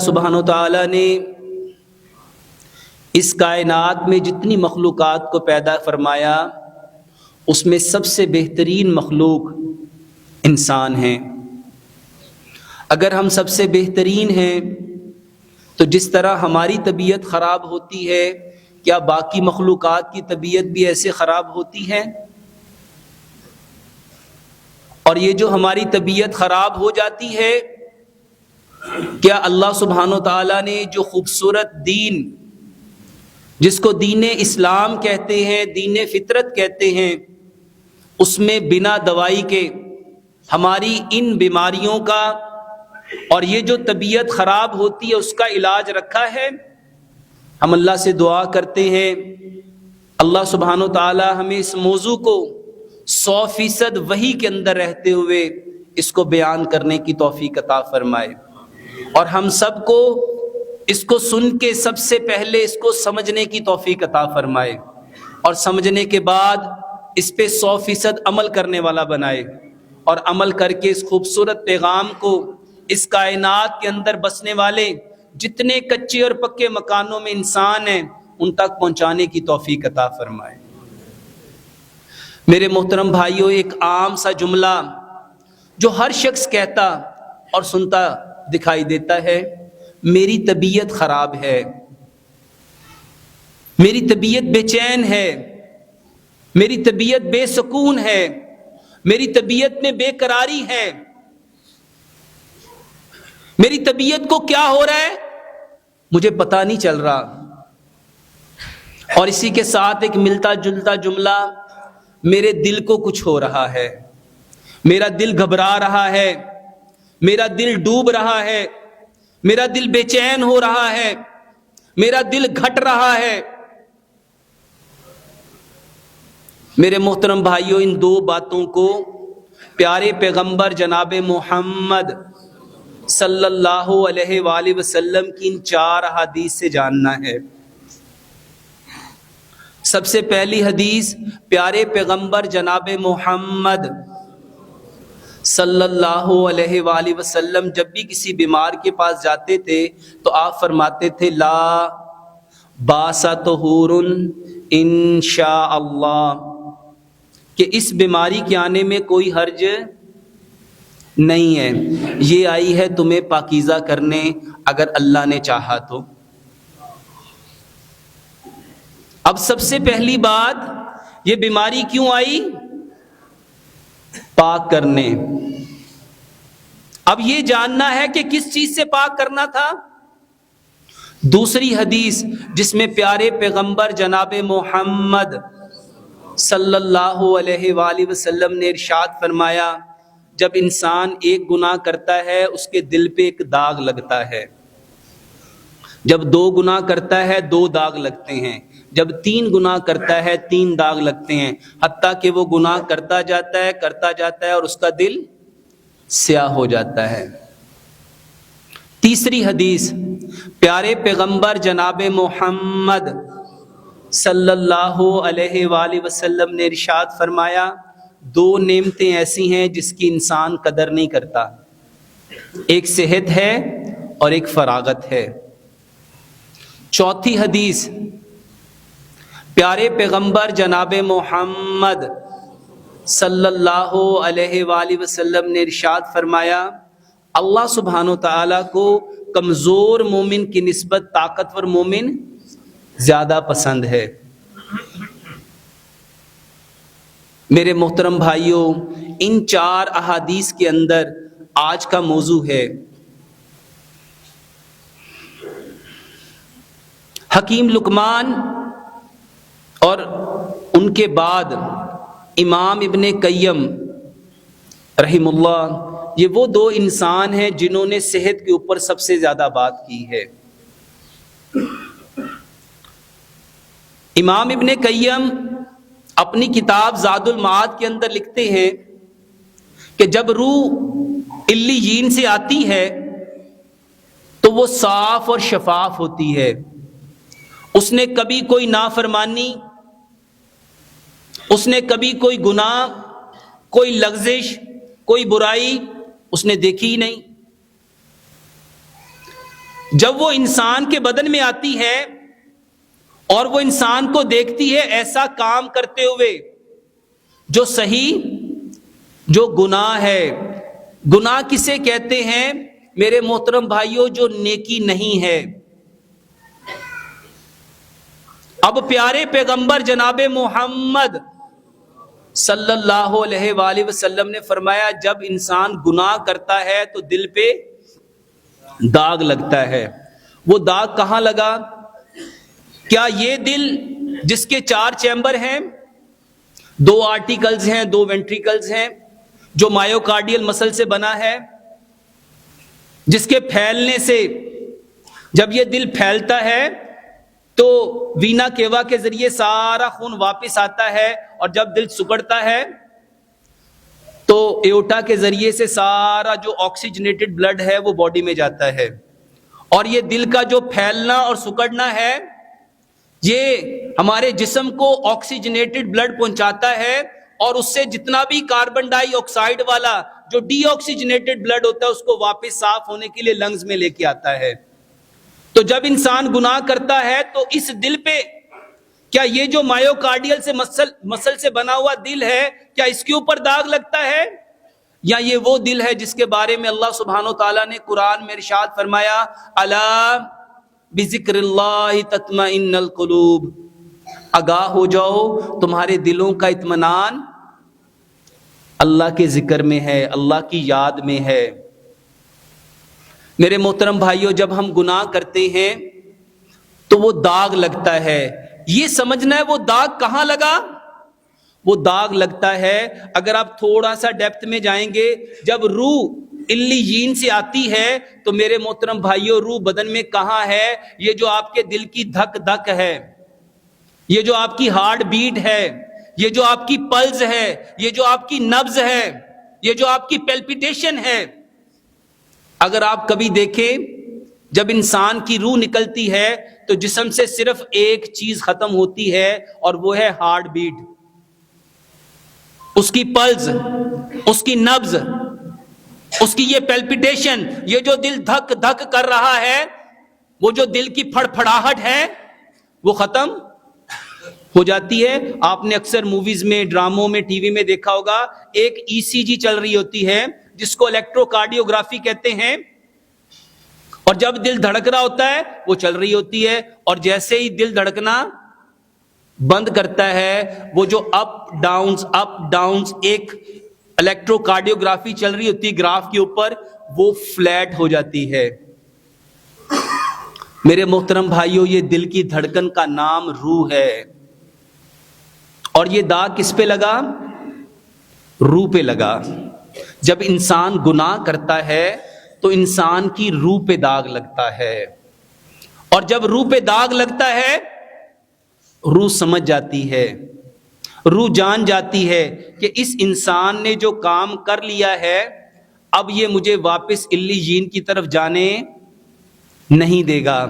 سبحانہ تعالیٰ نے اس کائنات میں جتنی مخلوقات کو پیدا فرمایا اس میں سب سے بہترین مخلوق انسان ہیں۔ اگر ہم سب سے بہترین ہیں تو جس طرح ہماری طبیعت خراب ہوتی ہے، کیا باقی مخلوقات کی طبیعت بھی ایسے خراب ہوتی ہے؟ اور یہ جو ہماری طبیعت خراب ہو جاتی ہے، کیا اللہ سبحانہ تعالیٰ نے جو خوبصورت دین، جس کو دین اسلام کہتے ہیں، دین فطرت کہتے ہیں، اس میں بنا دوائی کے ہماری ان بیماریوں کا اور یہ جو طبیعت خراب ہوتی ہے اس کا علاج رکھا ہے؟ ہم اللہ سے دعا کرتے ہیں اللہ سبحانہ تعالیٰ ہمیں اس موضوع کو 100% وحی کے اندر رہتے ہوئے اس کو بیان کرنے کی توفیق عطا فرمائے، اور ہم سب کو اس کو سن کے سب سے پہلے اس کو سمجھنے کی توفیق عطا فرمائے، اور سمجھنے کے بعد اس پہ 100% عمل کرنے والا بنائے، اور عمل کر کے اس خوبصورت پیغام کو اس کائنات کے اندر بسنے والے جتنے کچے اور پکے مکانوں میں انسان ہیں ان تک پہنچانے کی توفیق عطا فرمائے۔ میرے محترم بھائیوں، ایک عام سا جملہ جو ہر شخص کہتا اور سنتا دکھائی دیتا ہے، میری طبیعت خراب ہے، میری طبیعت بے چین ہے، میری طبیعت بے سکون ہے، میری طبیعت میں بے قراری ہے، میری طبیعت کو کیا ہو رہا ہے مجھے پتہ نہیں چل رہا۔ اور اسی کے ساتھ ایک ملتا جلتا جملہ، میرے دل کو کچھ ہو رہا ہے، میرا دل گھبرا رہا ہے، میرا دل ڈوب رہا ہے، میرا دل بے چین ہو رہا ہے، میرا دل گھٹ رہا ہے۔ میرے محترم بھائیوں، ان دو باتوں کو پیارے پیغمبر جناب محمد صلی اللہ علیہ وآلہ وسلم کی ان 4 احادیث سے جاننا ہے۔ سب سے پہلی حدیث، پیارے پیغمبر جناب محمد صلی اللہ علیہ وآلہ وسلم جب بھی کسی بیمار کے پاس جاتے تھے تو آپ فرماتے تھے لا باس طہور انشاء اللہ، کہ اس بیماری کے آنے میں کوئی حرج نہیں ہے، یہ آئی ہے تمہیں پاکیزہ کرنے اگر اللہ نے چاہا تو۔ اب سب سے پہلی بات، یہ بیماری کیوں آئی؟ پاک کرنے۔ اب یہ جاننا ہے کہ کس چیز سے پاک کرنا تھا۔ دوسری حدیث جس میں پیارے پیغمبر جناب محمد صلی اللہ علیہ وآلہ وسلم نے ارشاد فرمایا، جب انسان ایک گناہ کرتا ہے اس کے دل پہ ایک داغ لگتا ہے، جب 2 گناہ کرتا ہے 2 داغ لگتے ہیں، جب 3 گناہ کرتا ہے 3 داغ لگتے ہیں، حتیٰ کہ وہ گناہ کرتا جاتا ہے اور اس کا دل سیاہ ہو جاتا ہے۔ تیسری حدیث، پیارے پیغمبر جناب محمد صلی اللہ علیہ وآلہ وسلم نے ارشاد فرمایا، 2 نعمتیں ایسی ہیں جس کی انسان قدر نہیں کرتا، ایک صحت ہے اور ایک فراغت ہے۔ چوتھی حدیث، پیارے پیغمبر جناب محمد صلی اللہ علیہ وآلہ وسلم نے ارشاد فرمایا، اللہ سبحانہ تعالیٰ کو کمزور مومن کی نسبت طاقتور مومن زیادہ پسند ہے۔ میرے محترم بھائیوں، ان 4 احادیث کے اندر آج کا موضوع ہے حکیم لقمان، اور ان کے بعد امام ابن قیم رحم اللہ، یہ وہ 2 انسان ہیں جنہوں نے صحت کے اوپر سب سے زیادہ بات کی ہے۔ امام ابن قیم اپنی کتاب زاد المعاد کے اندر لکھتے ہیں کہ جب روح علیین سے آتی ہے تو وہ صاف اور شفاف ہوتی ہے، اس نے کبھی کوئی نافرمانی، اس نے کبھی کوئی گناہ، کوئی لغزش، کوئی برائی اس نے دیکھی ہی نہیں۔ جب وہ انسان کے بدن میں آتی ہے اور وہ انسان کو دیکھتی ہے ایسا کام کرتے ہوئے جو صحیح، جو گناہ ہے. گناہ کسے کہتے ہیں میرے محترم بھائیوں؟ جو نیکی نہیں ہے. اب پیارے پیغمبر جناب محمد صلی اللہ علیہ وآلہ وسلم نے فرمایا جب انسان گناہ کرتا ہے تو دل پہ داغ لگتا ہے. وہ داغ کہاں لگا؟ کیا یہ دل جس کے 4 چیمبر ہیں، 2 آرٹیکلز ہیں، 2 وینٹریکلز ہیں، جو مایوکارڈیل مسل سے بنا ہے، جس کے پھیلنے سے جب یہ دل پھیلتا ہے تو وینا کیوا کے ذریعے سارا خون واپس آتا ہے، اور جب دل سکڑتا ہے تو ایوٹا کے ذریعے سے سارا جو آکسیجنیٹڈ بلڈ ہے وہ باڈی میں جاتا ہے. اور یہ دل کا جو پھیلنا اور سکڑنا ہے یہ ہمارے جسم کو آکسیجنیٹڈ بلڈ پہنچاتا ہے، اور اس سے جتنا بھی کاربن ڈائی آکسائڈ والا جو ڈی آکسیجنیٹڈ بلڈ ہوتا ہے اس کو واپس صاف ہونے کے لیے لنگز میں لے کے آتا ہے. تو جب انسان گناہ کرتا ہے تو اس دل پہ، کیا یہ جو مایوکارڈیل سے مسل سے بنا ہوا دل ہے، کیا اس کے اوپر داغ لگتا ہے؟ یا یہ وہ دل ہے جس کے بارے میں اللہ سبحانہ وتعالیٰ نے قرآن میں ارشاد فرمایا الا بذکر اللہ تطمئن القلوب، آگاہ ہو جاؤ تمہارے دلوں کا اطمینان اللہ کے ذکر میں ہے، اللہ کی یاد میں ہے. میرے محترم بھائیوں، جب ہم گناہ کرتے ہیں تو وہ داغ لگتا ہے. یہ سمجھنا ہے وہ داغ کہاں لگا. وہ داغ لگتا ہے اگر آپ تھوڑا سا ڈیپتھ میں جائیں گے، جب روح علیین سے آتی ہے تو میرے محترم بھائیوں روح بدن میں کہاں ہے؟ یہ جو آپ کے دل کی دھک دھک ہے، یہ جو آپ کی ہارٹ بیٹ ہے، یہ جو آپ کی پلز ہے، یہ جو آپ کی نبض ہے، یہ جو آپ کی پیلپیٹیشن ہے. اگر آپ کبھی دیکھیں جب انسان کی روح نکلتی ہے تو جسم سے صرف ایک چیز ختم ہوتی ہے اور وہ ہے ہارٹ بیٹ، اس کی پلز، اس کی نبض، اس کی یہ پیلپیٹیشن، یہ جو دل دھک دھک کر رہا ہے، وہ جو دل کی پھڑ پھڑاہٹ ہے وہ ختم ہو جاتی ہے. آپ نے اکثر موویز میں، ڈراموں میں، ٹی وی میں دیکھا ہوگا ایک ای سی جی چل رہی ہوتی ہے جس کو الیکٹرو کارڈیوگرافی کہتے ہیں، اور جب دل دھڑک رہا ہوتا ہے وہ چل رہی ہوتی ہے، اور جیسے ہی دل دھڑکنا بند کرتا ہے وہ جو اپ ڈاؤنز ایک الیکٹرو کارڈیوگرافی چل رہی ہوتی ہے گراف کے اوپر، وہ فلیٹ ہو جاتی ہے. میرے محترم بھائیوں، یہ دل کی دھڑکن کا نام روح ہے. اور یہ داغ کس پہ لگا؟ روح پہ لگا. جب انسان گناہ کرتا ہے تو انسان کی روح پہ داغ لگتا ہے، اور جب روح پہ داغ لگتا ہے روح سمجھ جاتی ہے، روح جان جاتی ہے کہ اس انسان نے جو کام کر لیا ہے اب یہ مجھے واپس علیین کی طرف جانے نہیں دے گا.